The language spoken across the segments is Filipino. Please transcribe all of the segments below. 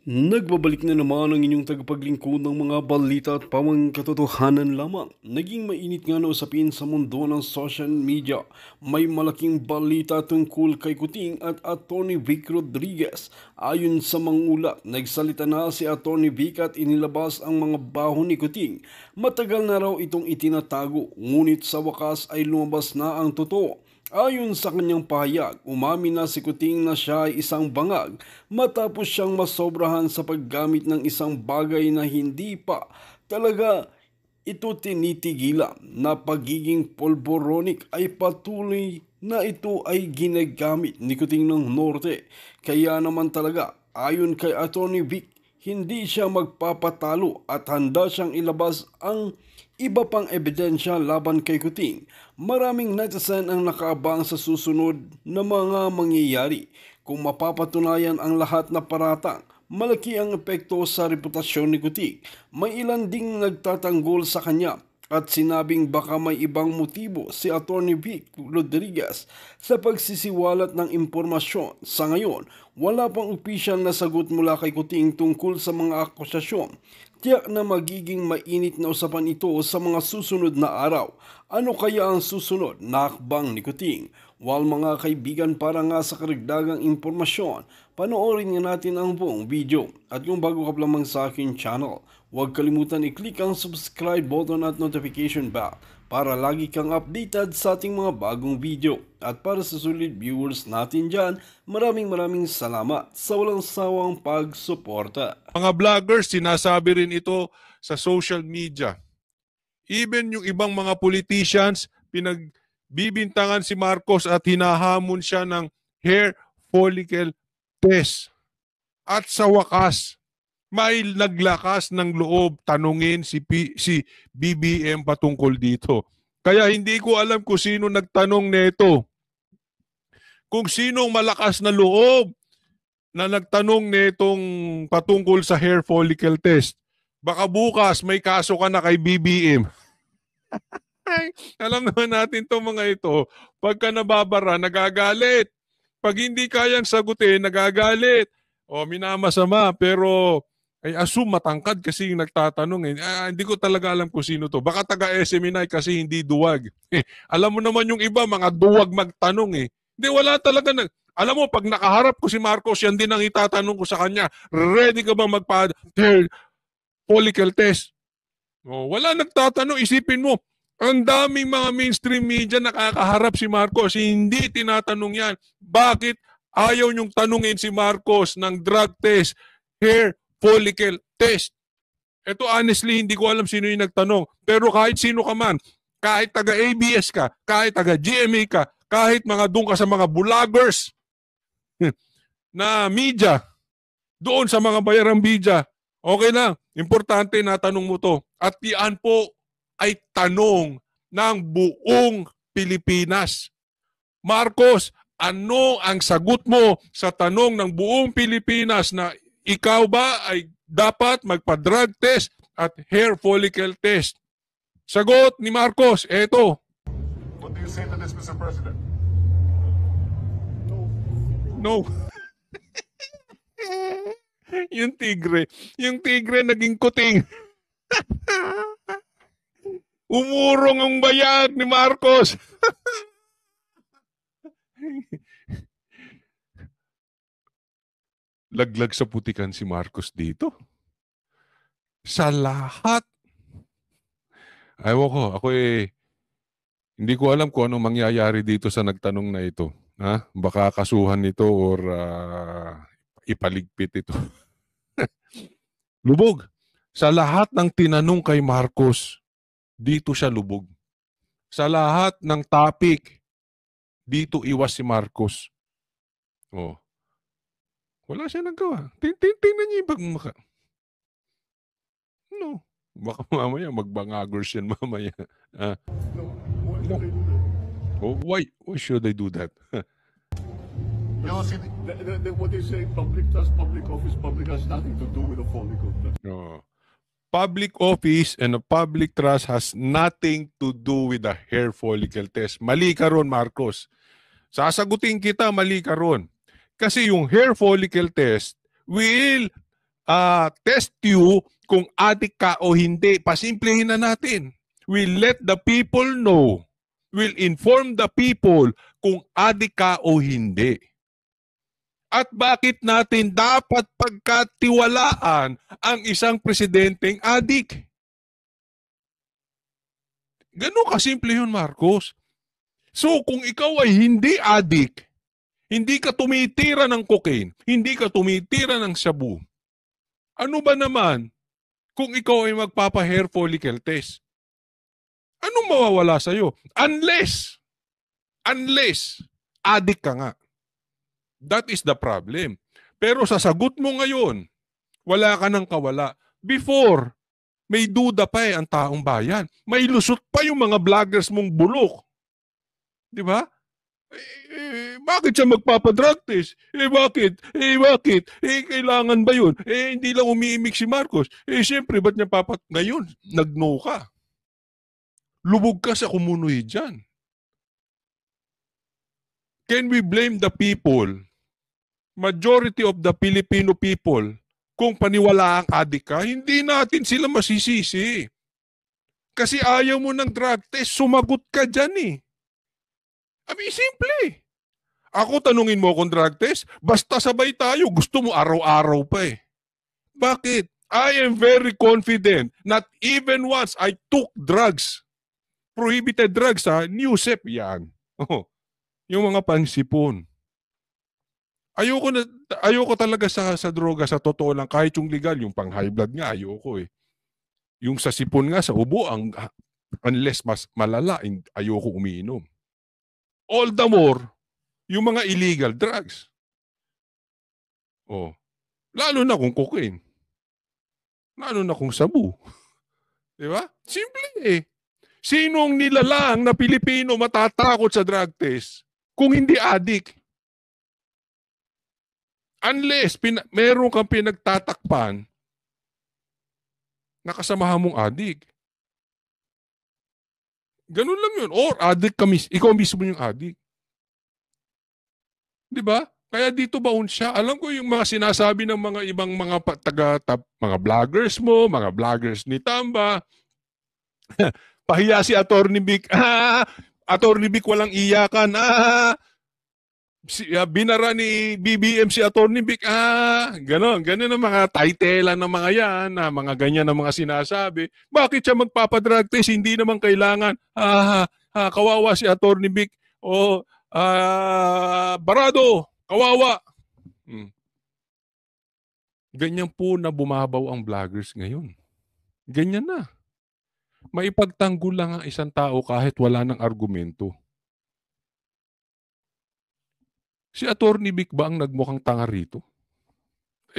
Nagbabalik na naman ang inyong tagapaglingkod ng mga balita at pawang katotohanan lamang. Naging mainit nga na usapin sa mundo ng social media. May malaking balita tungkol kay Kuting at Atty. Vic Rodriguez. Ayon sa mangulat, nagsalita na si Atty. Vic at inilabas ang mga baho ni Kuting. Matagal na raw itong itinatago, ngunit sa wakas ay lumabas na ang totoo. Ayon sa kanyang pahayag, umamin na si Kuting na siya ay isang bangag matapos siyang masobrahan sa paggamit ng isang bagay na hindi pa talaga ito tinitigilan na pagiging polboronic ay patuloy na ito ay ginagamit ni Kuting ng Norte. Kaya naman talaga, ayon kay Atty. Vic, hindi siya magpapatalo at handa siyang ilabas ang iba pang ebidensya laban kay Kuting. Maraming netizen ang nakaabang sa susunod na mga mangyayari. Kung mapapatunayan ang lahat na paratang, malaki ang epekto sa reputasyon ni Kuting. May ilan ding nagtatanggol sa kanya at sinabing baka may ibang motibo si Atty. Vic Rodriguez sa pagsisiwalat ng impormasyon. Sa ngayon, wala pang opisyal na sagot mula kay Kuting tungkol sa mga akusasyon. Tiyak na magiging mainit na usapan ito sa mga susunod na araw. Ano kaya ang susunod na hakbang ni Kuting? While mga kaibigan, para nga sa karagdagang impormasyon, panoorin nga natin ang buong video. At kung bago ka lamang sa aking channel, huwag kalimutan i-click ang subscribe button at notification bell para lagi kang updated sa ating mga bagong video. At para sa solid viewers natin dyan, maraming salamat sa walang sawang pagsuporta. Mga vloggers, sinasabi rin ito sa social media. Even yung ibang mga politicians, pinagbibintangan si Marcos at hinahamon siya ng hair follicle test. At sa wakas, may naglakas ng loob tanungin si BBM patungkol dito. Kaya hindi ko alam kung sino nagtanong nito. Kung sinong malakas na loob na nagtanong nitong patungkol sa hair follicle test. Baka bukas may kaso ka na kay BBM. Ay, alam naman natin itong mga ito. Pagka nababara, nagagalit. Pag hindi kayang sagutin, nagagalit. O, minamasama. Pero, ay assume matangkad kasi yung nagtatanong. Hindi ko talaga alam kung sino to. Baka taga-SMNI kasi hindi duwag. Alam mo naman yung iba, mga duwag magtanong . Hindi, wala talaga alam mo, pag nakaharap ko si Marcos, yan din ang itatanong ko sa kanya. Ready ka ba hair follicle test? Wala nagtatanong, isipin mo. Ang daming mga mainstream media nakakaharap si Marcos, hindi tinatanong yan. Bakit ayaw niyong tanungin si Marcos ng drug test, hair follicle test? Ito honestly, hindi ko alam sino yung nagtanong. Pero kahit sino ka man, kahit taga-ABS ka, kahit taga-GMA ka, kahit mga doon ka sa mga vloggers na media, doon sa mga bayarang media, okay lang. Importante na tanong mo to. At yan po ay tanong ng buong Pilipinas. Marcos, ano ang sagot mo sa tanong ng buong Pilipinas na ikaw ba ay dapat magpa-drug test at hair follicle test? Sagot ni Marcos, eto. What do you say to this, Mr. President? No. Yung tigre naging Kuting. Umurong ang bayag ni Marcos. Laglag sa putikan si Marcos dito. Sa lahat. Ako hindi ko alam kung anong mangyayari dito sa nagtanong na ito. Baka kasuhan ito or ipaligpit ito. Lubog. Sa lahat ng tinanong kay Marcos, dito siya lubog. Sa lahat ng topic, dito iwas si Marcos. Wala siya nagawa. Tingnan niyo yung pagmumukha. No. Baka mamaya magbangagors yan mamaya. No. Why should I do that? What they say, public trust, public office, public has nothing to do with the follicle test. No. Public office and a public trust has nothing to do with the hair follicle test. Mali ka ron, Marcos. Sasagutin kita, mali ka ron. Kasi yung hair follicle test will test you kung adik ka o hindi. Pasimplihin na natin. We'll let the people know. We'll inform the people kung adik ka o hindi. At bakit natin dapat pagkatiwalaan ang isang presidenteng adik? Ganun kasimple yun, Marcos. So, kung ikaw ay hindi adik, hindi ka tumitira ng cocaine, hindi ka tumitira ng shabu, ano ba naman kung ikaw ay magpapa-hair follicle test? Anong mawawala sa'yo? Unless, adik ka nga. That is the problem. Pero sa sagot mo ngayon, wala ka ng kawala. Before, may duda pa ang taong bayan. May lusot pa yung mga vloggers mong bulok. Di ba? Bakit siya magpapadrug test? Bakit? Kailangan ba yun? Hindi lang umiimik si Marcos. Siyempre, ba't niya ngayon, nag-no ka. Lubog ka sa kumunoy dyan. Can we blame the people, majority of the Filipino people, kung paniwala ang adik ka? Hindi natin sila masisisi. Kasi ayaw mo ng drug test, sumagot ka dyan eh. Simple. Ako tanungin mo akong drug test, basta sabay tayo, gusto mo araw-araw pa eh. Bakit? I am very confident not even once I took drugs. Prohibited drugs Newsep yan. Yung mga pansipon. Ayoko talaga sa droga, sa totoo lang, kahit yung legal, yung pang high blood nga, ayoko eh. Yung sa sipon nga, sa ubo, unless mas malala, ayoko umiinom. All the more, yung mga illegal drugs. Lalo na kung cocaine. Lalo na kung sabu. Di ba? Simple eh. Sinong nilalang na Pilipino matatakot sa drug test kung hindi adik? Unless meron kang pinagtatakpan na kasamahan mong adik. Ganun lang yun. Or adik ka ikaw mismo yung adik. Di ba? Kaya dito baon siya. Alam ko yung mga sinasabi ng mga ibang mga mga vloggers mo, mga vloggers ni Tamba. Pahiya si Atty. Vic. Atty. Vic walang iyakan. Binara ni BBM si Atty. Vic. Ganon ang mga titlean ng mga yan, mga ganyan ang mga sinasabi. Bakit siya magpapadrug test? Hindi naman kailangan. Kawawa si Atty. Vic. Barado, kawawa. Ganyan po na bumabaw ang vloggers ngayon. Ganyan na. Maipagtanggol lang ang isang tao kahit wala ng argumento. Si Atty. Vic ba ang nagmukhang tanga rito?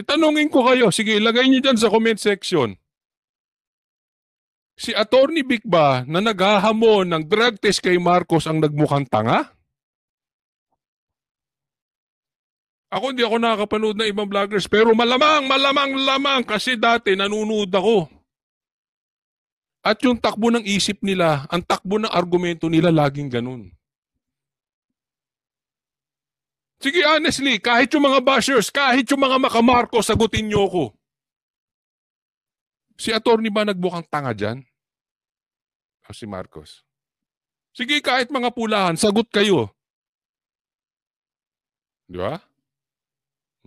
Tanungin ko kayo. Sige, ilagay niyo dyan sa comment section. Si Atty. Vic ba na naghahamon ng drug test kay Marcos ang nagmukhang tanga? Ako hindi ako nakakapanood ng ibang vloggers pero malamang kasi dati nanunood ako. At yung takbo ng isip nila, ang takbo ng argumento nila laging ganun. Sige, honestly, kahit yung mga bashers, kahit yung mga makamarko, sagutin niyo ko. Si attorney ba nagmukhang tanga dyan? O si Marcos? Sige, kahit mga pulahan, sagot kayo. Di ba?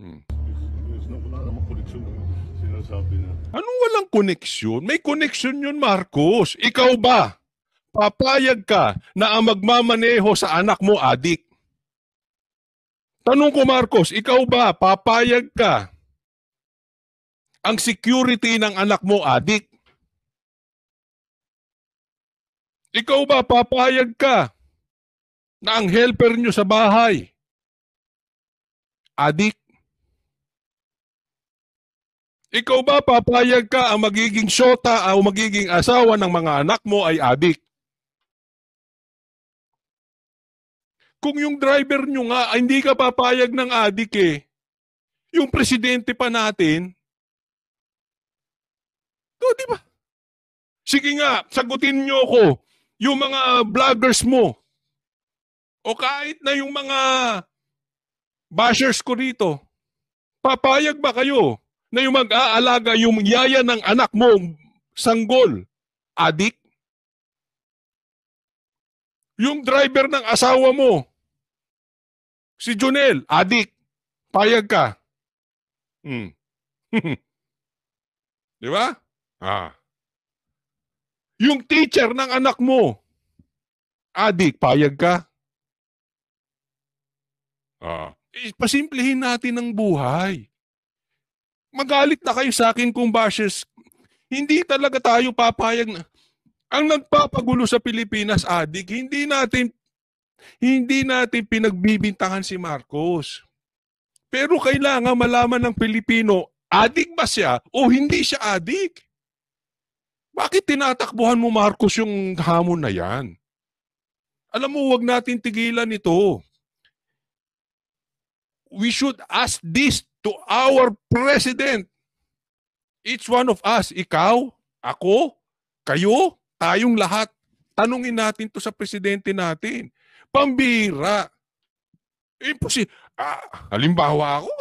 Wala namang koneksyon ng sinasabi na. Anong walang koneksyon? May koneksyon yun, Marcos. Ikaw ba? Papayag ka na ang magmamaneho sa anak mo adik? Tanong ko, Marcos, ikaw ba? Papayag ka ang security ng anak mo adik? Ikaw ba? Papayag ka na ang helper nyo sa bahay adik? Ikaw ba papayag ka ang magiging syota o magiging asawa ng mga anak mo ay adik? Kung yung driver nyo nga, hindi ka papayag ng adik eh. Yung presidente pa natin, di ba? Sige nga, sagutin nyo ko, yung mga vloggers mo, o kahit na yung mga bashers ko rito, papayag ba kayo Na yung mag-aalaga yung yaya ng anak mo, sanggol, adik. Yung driver ng asawa mo, si Jonel, adik. Payag ka. Di ba? Yung teacher ng anak mo, adik, payag ka. Pasimplihin natin ang buhay. Magalit na kayo sa akin kung bashes. Hindi talaga tayo papayag na. Ang nagpapagulo sa Pilipinas, adik, hindi natin pinagbibintangan si Marcos. Pero kailangan malaman ng Pilipino, adik ba siya o hindi siya adik? Bakit tinatakbuhan mo, Marcos, yung hamon na yan? Alam mo, wag natin tigilan ito. We should ask this to our president. Each one of us, ikaw, ako, kayo, tayong lahat. Tanungin natin to sa presidente natin. Pambira. Halimbawa ako,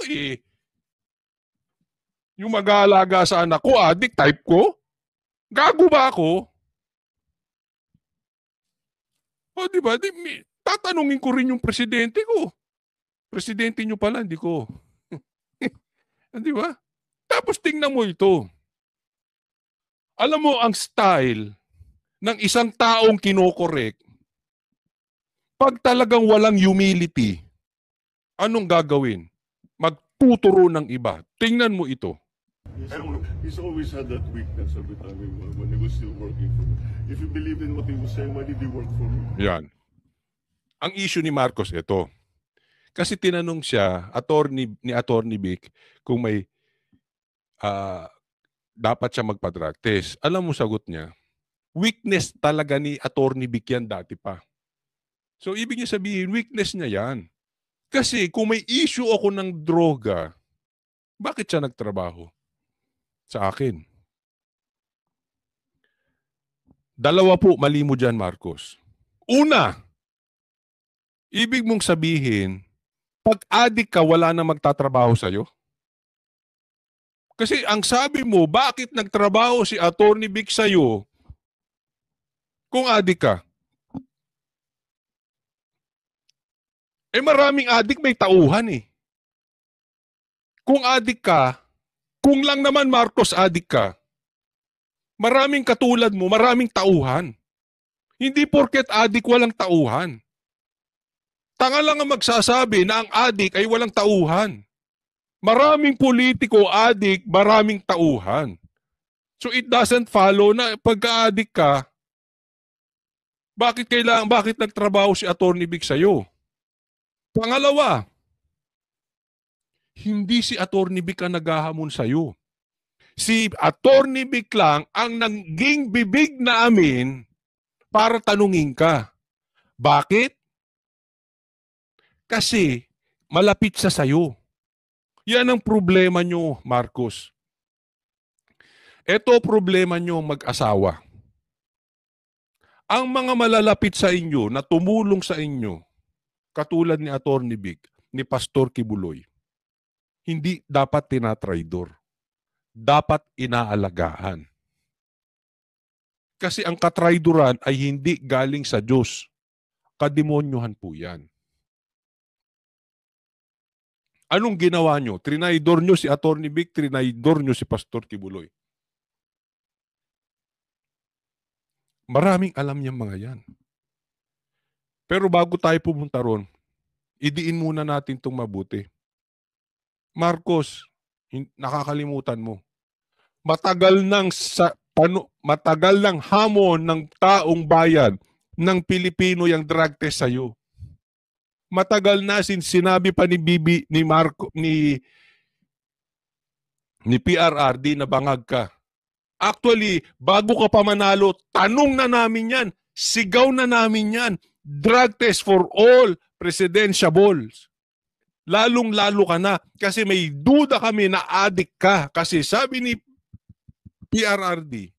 yung mag-aalaga sa anak ko, adik, type ko. Gago ba ako? O diba, tatanungin ko rin yung presidente ko. Presidente nyo pala, hindi ko. Di ba? Tapos tingnan mo ito. Alam mo ang style ng isang taong kinokorek, pag talagang walang humility, anong gagawin? Magtuturo ng iba. Tingnan mo ito. He's always had that weakness every time when he was still working for me. If you believe in what he was saying, why did he work for me? Yan. Ang issue ni Marcos, ito. Kasi tinanong siya, ni Attorney Vic, kung may dapat siya magpa-drug test. Alam mo sagot niya, weakness talaga ni Attorney Vic yan dati pa. So ibig niya sabihin, weakness niya yan. Kasi kung may issue ako ng droga, bakit siya nagtrabaho sa akin? Dalawa po mali mo dyan, Marcos. Una, ibig mong sabihin, pag adik ka, wala na magtatrabaho sa'yo? Kasi ang sabi mo, bakit nagtrabaho si Attorney Vic sa'yo kung adik ka? Maraming adik may tauhan eh. Kung adik ka, kung lang naman Marcos adik ka, maraming katulad mo, maraming tauhan. Hindi porket adik walang tauhan. Tanga lang ang magsasabi na ang adik ay walang tauhan. Maraming politiko, adik, maraming tauhan. So it doesn't follow na pagka-adik ka, bakit nagtrabaho si Attorney Vic sa'yo? Pangalawa, hindi si Attorney Vic ang naghahamon sa'yo. Si Attorney Vic lang ang naging bibig namin para tanungin ka. Bakit? Kasi malapit sa sayo. Yan ang problema nyo, Marcos. Ito problema nyo mag-asawa. Ang mga malalapit sa inyo na tumulong sa inyo, katulad ni Attorney Vic, ni Pastor Kibuloy, hindi dapat tinatraidor. Dapat inaalagaan. Kasi ang katraidoran ay hindi galing sa Diyos. Kademonyohan po yan. Anong ginawa nyo? Trinaidor nyo si Attorney Vic, trinaidor nyo si Pastor Kibuloy. Maraming alam niyang mga yan. Pero bago tayo pumunta ron, idiin muna natin itong mabuti. Marcos, nakakalimutan mo. Matagal ng hamon ng taong bayan ng Pilipino yung drug test sa'yo. Matagal na sinabi pa ni PRRD na bangag ka. Actually, bago ka pa manalo, tanong na namin yan. Sigaw na namin yan. Drug test for all presidentiables. Lalong-lalo ka na kasi may duda kami na addict ka. Kasi sabi ni PRRD,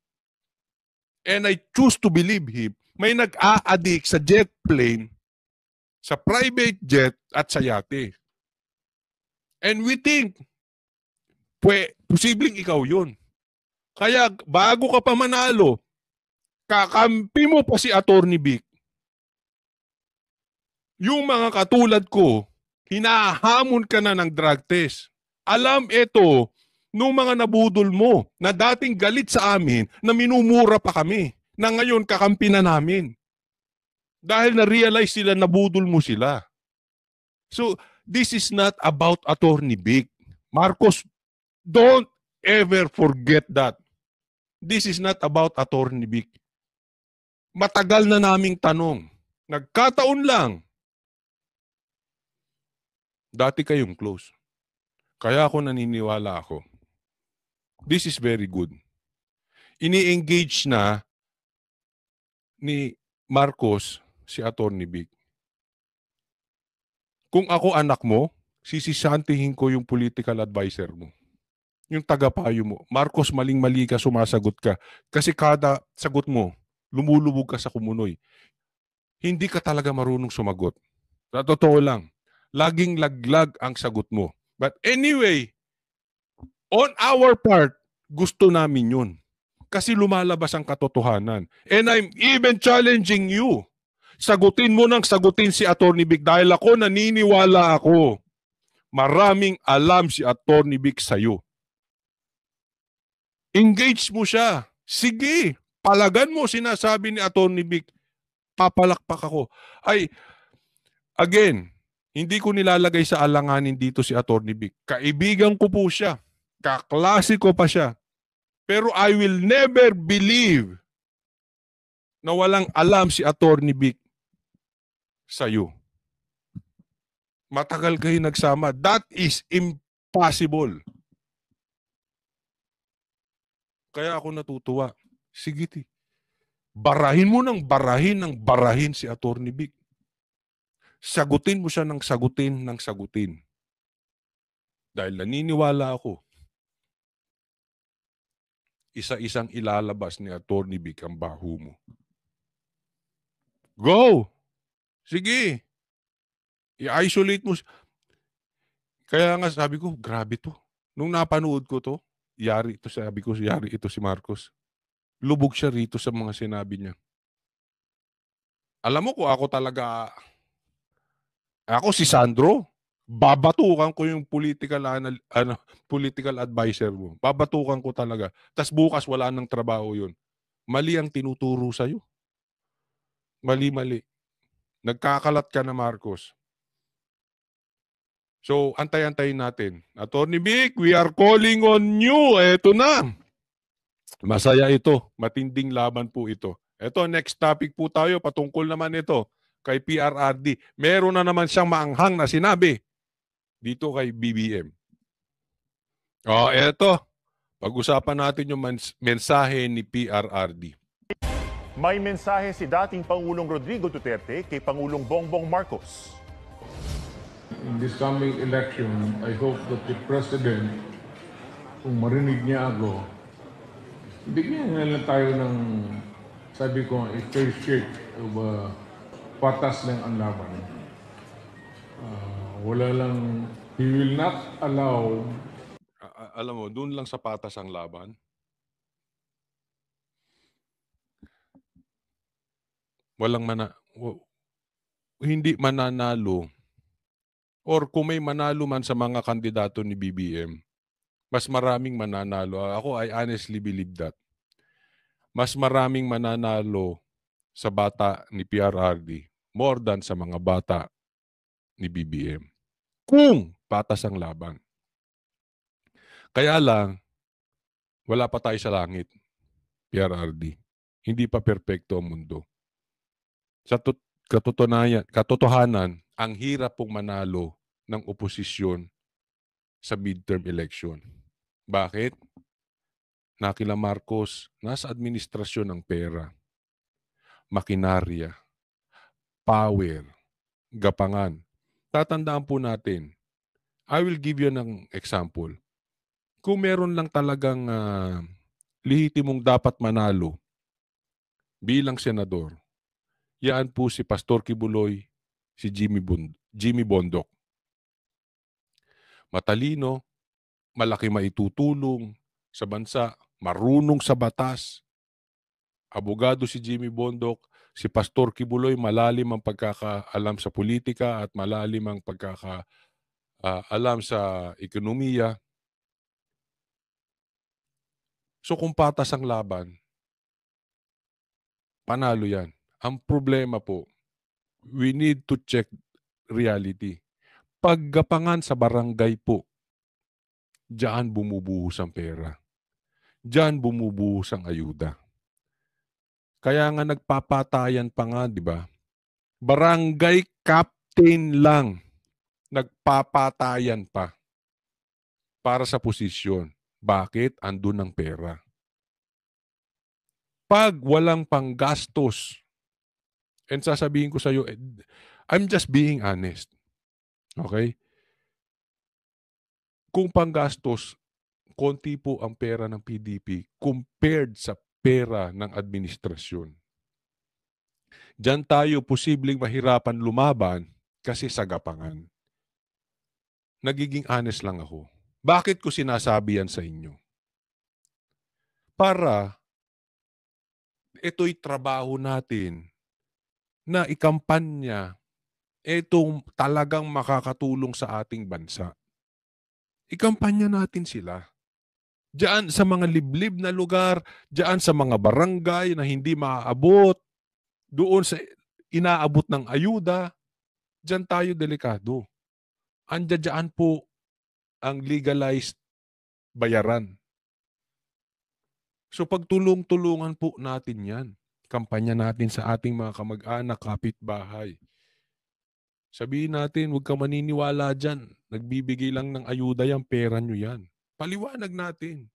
and I choose to believe him, may nag-a-addict sa jet plane, sa private jet at sa yate. And we think, posibleng ikaw yun. Kaya bago ka pa manalo, kakampi mo pa si Atty. Vic. Yung mga katulad ko, hinahamon ka na ng drug test. Alam ito, nung mga nabudol mo na dating galit sa amin na minumura pa kami, na ngayon kakampi na namin. Dahil na-realize sila nabudol mo sila. So, this is not about Atty. Vic. Marcos, don't ever forget that. This is not about Atty. Vic. Matagal na naming tanong. Nagkataon lang. Dati kayong close. Kaya ako naniniwala ako. This is very good. Ini-engage na ni Marcos si Atty. Vic. Kung ako anak mo, sisisantihin ko yung political advisor mo. Yung tagapayo mo. Marcos, maling-mali ka, sumasagot ka. Kasi kada sagot mo, lumulubog ka sa kumunoy. Hindi ka talaga marunong sumagot. Sa totoo lang, laging laglag ang sagot mo. But anyway, on our part, gusto namin yun. Kasi lumalabas ang katotohanan. And I'm even challenging you. Sagutin mo nang sagutin si Atty. Vic dahil ako naniniwala ako. Maraming alam si Atty. Vic sa'yo. Engage mo siya. Sige, palagan mo sinasabi ni Atty. Vic. Papalakpak ako. Ay, again, hindi ko nilalagay sa alanganin dito si Atty. Vic. Kaibigan ko po siya. Kaklase ko pa siya. Pero I will never believe na walang alam si Atty. Vic sa'yo. Matagal kayo nagsama. That is impossible. Kaya ako natutuwa. Sige, barahin mo ng barahin si Atty. Vic. Sagutin mo siya ng sagutin. Dahil naniniwala ako, isa-isang ilalabas ni Atty. Vic ang baho mo. Go! Sige. I-isolate mo. Kaya nga sabi ko, grabe to. Nung napanood ko to, yari ito si Marcos. Lubog siya rito sa mga sinabi niya. Alam mo ko, ako si Sandro, babatukan ko yung political advisor mo. Babatukan ko talaga. Tas bukas wala nang trabaho yun. Mali ang tinuturo sa'yo. Mali. Nagkakalat ka na, Marcos. So, antay-antayin natin. Atty. Vic, we are calling on you. Eto na. Masaya ito. Matinding laban po ito. Eto, next topic po tayo. Patungkol naman ito kay PRRD. Meron na naman siyang maanghang na sinabi dito kay BBM. Eto. Pag-usapan natin yung mensahe ni PRRD. May mensahe si dating Pangulong Rodrigo Duterte kay Pangulong Bongbong Marcos. In this coming election, I hope that the President, kung marinig niya ako, bigyan na lang tayo ng, sabi ko, a fair shake of patas lang ang laban. Wala lang, he will not allow. Alam mo, doon lang sa patas ang laban. Hindi mananalo, or kung may manalo man sa mga kandidato ni BBM, mas maraming mananalo. Ako, I honestly believe that. Mas maraming mananalo sa bata ni PRRD more than sa mga bata ni BBM. Kung patas ang laban. Kaya lang, wala pa tayo sa langit, PRRD. Hindi pa perpekto ang mundo. Sa katotohanan, ang hirap pong manalo ng oposisyon sa midterm election. Bakit? Nakila Marcos, nasa administrasyon ng pera, makinarya, power, gapangan. Tatandaan po natin, I will give you an example. Kung meron lang talagang lehitimong dapat manalo bilang senador, yan po si Pastor Kibuloy, si Jimmy Bondoc. Matalino, malaki maitutulong sa bansa, marunong sa batas. Abogado si Jimmy Bondoc, si Pastor Kibuloy, malalim ang pagkakaalam sa politika at malalim ang pagkakaalam sa ekonomiya. So kung patas ang laban, panalo yan. Ang problema po, we need to check reality. Paggapangan sa barangay po, diyan bumubuhos ang pera. Diyan bumubuhos ang ayuda. Kaya nga nagpapatayan pa nga, di ba? Barangay captain lang nagpapatayan pa para sa posisyon. Bakit? Andun ang pera. Pag walang panggastos, and sasabihin ko sa iyo, I'm just being honest. Okay? Kung panggastos, konti po ang pera ng PDP compared sa pera ng administrasyon. Diyan tayo posibleng mahirapan lumaban kasi sagapangan. Nagiging honest lang ako. Bakit ko sinasabi yan sa inyo? Para ito'y trabaho natin na ikampanya itong talagang makakatulong sa ating bansa. Ikampanya natin sila. Diyan sa mga liblib na lugar, diyan sa mga barangay na hindi maaabot, doon sa inaabot ng ayuda, diyan tayo delikado. Diyan po ang legalized bayaran. So pagtulong-tulungan po natin yan. Kampanya natin sa ating mga kamag-anak, kapitbahay. Sabihin natin, huwag ka maniniwala dyan. Nagbibigay lang ng ayuda yan, pera nyo yan. Paliwanag natin.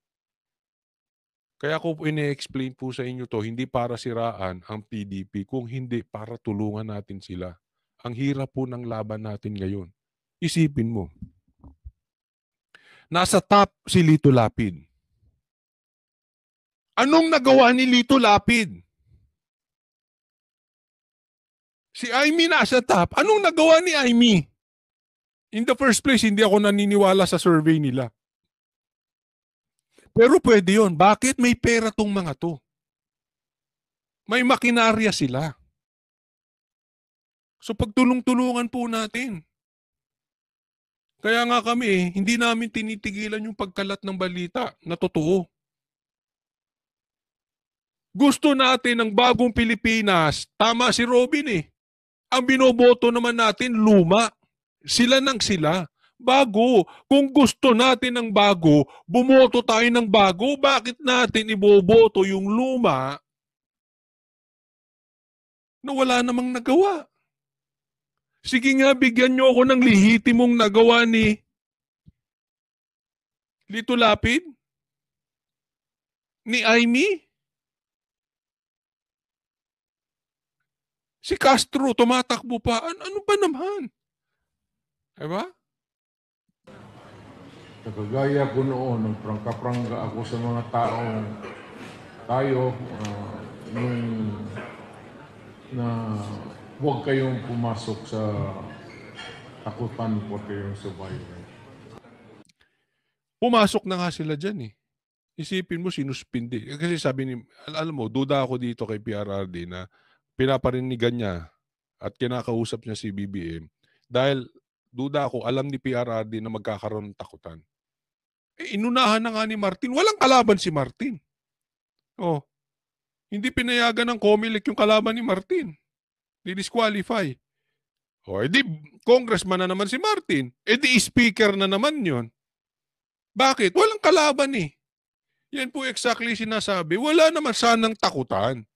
Kaya ko po ine-explain po sa inyo to, hindi para siraan ang PDP, kung hindi para tulungan natin sila. Ang hirap po ng laban natin ngayon. Isipin mo. Nasa top si Lito Lapid. Anong nagawa ni Lito Lapid? Si Amy nasa top. Anong nagawa ni Amy? In the first place, hindi ako naniniwala sa survey nila. Pero pwede yun. Bakit? May pera tong mga to. May makinarya sila. So pagtulong-tulungan po natin. Kaya nga kami, hindi namin tinitigilan yung pagkalat ng balita na totoo. Gusto natin ng bagong Pilipinas. Tama si Robin eh. Ang binoboto naman natin, luma. Sila nang sila. Bago. Kung gusto natin ng bago, bumoto tayo ng bago. Bakit natin iboboto yung luma na wala namang nagawa? Sige nga, bigyan nyo ako ng lehitimong nagawa ni Lito Lapid? Ni Amy? Si Castro, tumatakbo pa. Ano ba naman? Diba? Nakagaya ko noon, nang prangka-prangga ako sa mga taong tayo, nung na huwag kayong pumasok sa takutan po kayong survival. Pumasok na nga sila dyan eh. Isipin mo, sinuspindi. Kasi sabi ni, alam mo, duda ako dito kay PRRD na pinaparinigan niya at kinakausap niya si BBM dahil duda ako, alam ni PRRD na magkakaroon ng takutan. Inunahan na nga ni Martin. Walang kalaban si Martin. Oh, hindi pinayagan ng COMELEC yung kalaban ni Martin. Di-disqualify. O, edi congressman na naman si Martin. Edi speaker na naman yon. Bakit? Walang kalaban eh. Yan po exactly sinasabi. Wala naman sanang takutan.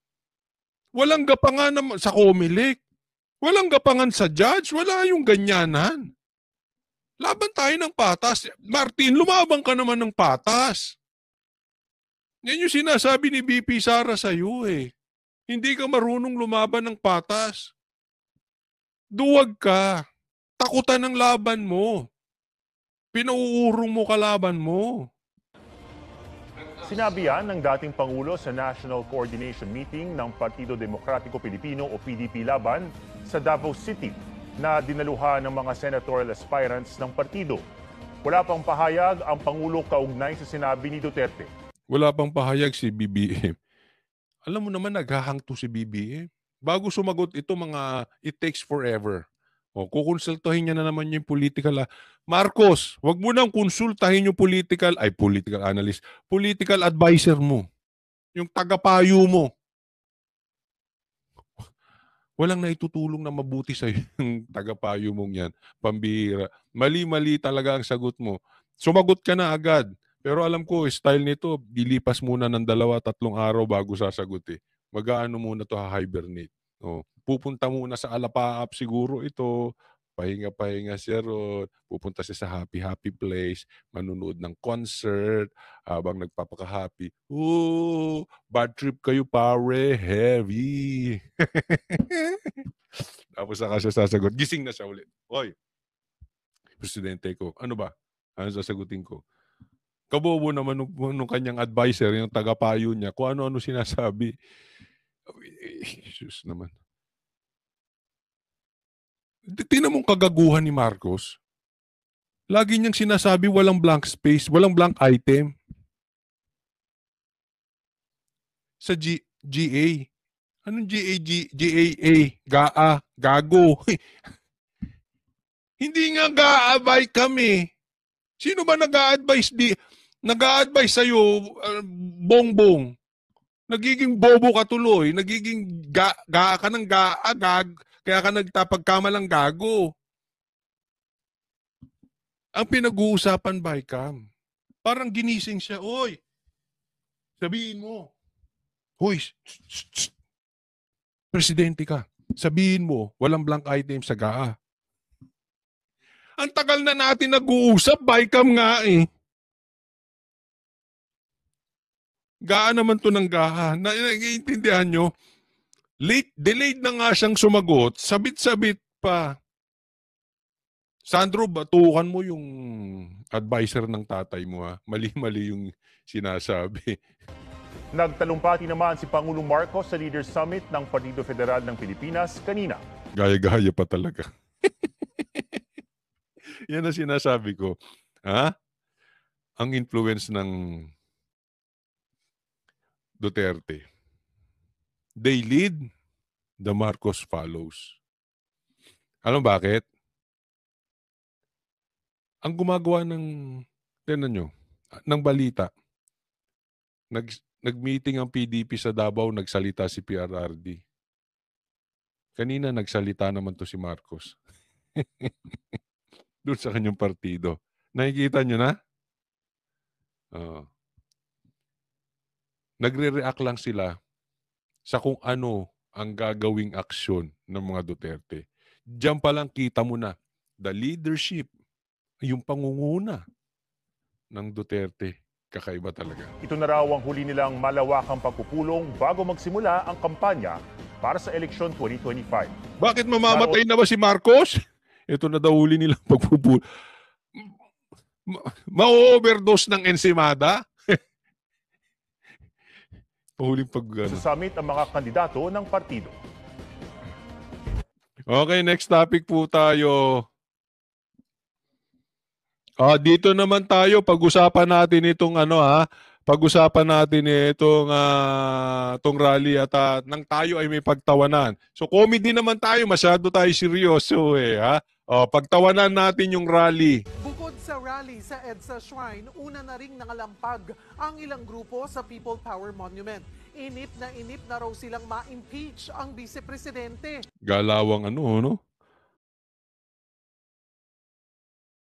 Walang gapangan naman sa COMELEC. Walang gapangan sa judge. Wala yung ganyanan. Laban tayo ng patas. Martin, lumabang ka naman ng patas. Yan yung sinasabi ni BP Sara sa iyo eh. Hindi ka marunong lumaban ng patas. Duwag ka. Takutan ng laban mo. Pinauurong mo kalaban mo. Sinabi yan ng dating Pangulo sa National Coordination Meeting ng Partido Demokratiko Pilipino o PDP Laban sa Davao City na dinaluhan ng mga senatorial aspirants ng partido. Wala pang pahayag ang Pangulo kaugnay sa sinabi ni Duterte. Wala pang pahayag si BBM. Alam mo naman, naghahangto si BBM. Bago sumagot ito, it takes forever. O, kukonsultahin niya na naman yung political. Marcos, wag mo nang konsultahin yung political analyst, political advisor mo. Yung tagapayo mo. Walang naitutulong na mabuti sa yung tagapayo mong yan. Pambihira. Mali-mali talaga ang sagot mo. Sumagot ka na agad. Pero alam ko, style nito, dilipas muna ng 2-3 araw bago sasagot eh. Mag-aano muna to, hibernate. O, pupunta muna sa alapaap siguro ito. Pahinga-pahinga siya ron. Pupunta siya sa happy-happy place. Manunood ng concert. Habang nagpapaka-happy. Oh, bad trip kayo pare. Heavy. Tapos saka siya sasagot. Gising na siya ulit. Oy, presidente ko. Ano ba? Ano sasagutin ko? Kabobo naman nung kanyang advisor, yung tagapayo niya, kung ano-ano sinasabi. Jesus naman. Tingnan mong kagaguhan ni Marcos. Lagi niyang sinasabi walang blank space, walang blank item. Sa GA. Anong GAA? GAA? Gago. Hindi nga gaabay kami. Sino ba nag-a-advise sa'yo, bongbong? Nagiging bobo ka tuloy. Nagiging gaa ka ng gaagag. Kaya ka nagtapagkamalang gago. Ang pinag-uusapan, Bicam, parang ginising siya. Oy, sabihin mo. Hoy, presidente ka. Sabihin mo, walang blank item sa GAA. Ang tagal na natin nag-uusap, Bicam nga eh. GAA naman to ng GAA. Naiintindihan nyo? Delayed na nga siyang sumagot, sabit-sabit pa. Sandro, batukan mo yung advisor ng tatay mo ha. Mali-mali yung sinasabi. Nagtalumpati naman si Pangulong Marcos sa Leaders Summit ng Partido Federal ng Pilipinas kanina. Gaya-gaya pa talaga. Yan ang sinasabi ko. Ha? Ang influence ng Duterte. They lead, the Marcos follows. Alam bakit? Ang gumagawa ng balita, nag-meeting ang PDP sa Davao, nagsalita si PRRD. Kanina nagsalita naman to si Marcos. Doon sa kanyang partido. Nakikita nyo na? Nagre-react lang sila sa kung ano ang gagawing aksyon ng mga Duterte. Diyan pa lang kita mo na the leadership, yung pangunguna ng Duterte, kakaiba talaga. Ito na raw ang huli nilang malawakang pagpupulong bago magsimula ang kampanya para sa eleksyon 2025. Bakit mamamatay na ba si Marcos? Ito na daw huli nilang pagpupulong. Ma-overdose ng ensimada? Pahuling Sa summit ang mga kandidato ng partido. Okay, next topic po tayo. Dito naman tayo, pag-usapan natin itong pag-usapan natin itong rally at nang tayo ay may pagtawanan. So comedy naman tayo, masyado tayo seryoso pagtawanan natin yung rally. Bukod sa rally sa EDSA Shrine, una na ring nangalampag ang ilang grupo sa People Power Monument. Inip na raw silang ma-impeach ang vice-presidente. Galawang